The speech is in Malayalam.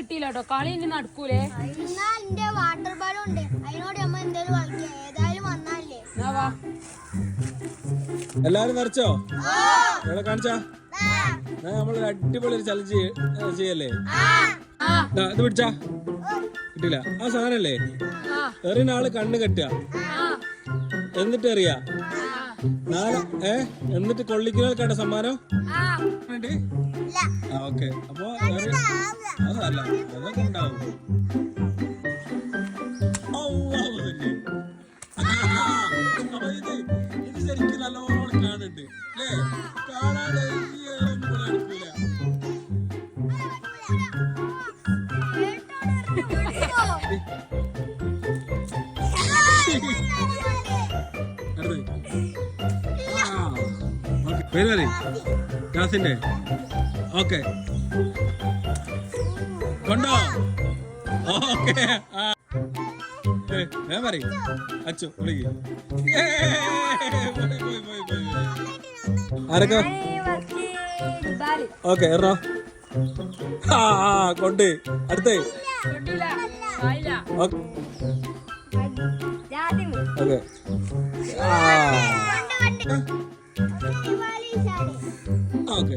കിട്ടിയില്ല കേട്ടോ. കളി ഇനി നടക്കൂലേ? വാട്ടർ ബാലൻ ഉണ്ട്, അതിനോട് നമ്മൾ എന്തായാലും കളിക്കാം. ഏതായാലും വന്നാലേ. എല്ലാരും വരച്ചോ? എവിടെ കാണിച്ചാ? നമ്മളൊരു അടിപൊളി ഒരു ചലഞ്ച് ചെയ്യല്ലേ? ഇത് പിടിച്ചാ കിട്ടില്ല. ആ സാധനല്ലേ എറിയുന്ന ആള് കണ്ണ് കെട്ടുക, എന്നിട്ട് എറിയാ. എന്നിട്ട് കൊള്ളിക്കുന്നവർക്കാണ് സമ്മാനം. ഓക്കെ, അപ്പൊ അതല്ല അതൊക്കെ ഉണ്ടാവും. അപ്പൊ ഇത് ശരിക്കും നല്ലോണം കാണുന്നുണ്ട് അല്ലേ? കാണാതെ എടുക്കൂല. പേര് പറ. ജാസിന്റെ. ഓക്കെ, കൊണ്ടോ? ഓക്കെ, ഞാൻ പറയും അച്ചു വിളിക്ക്. ആരൊക്കെ? ഓക്കെ, എറോ. കൊണ്ട് അടുത്തേ. Okay, okay,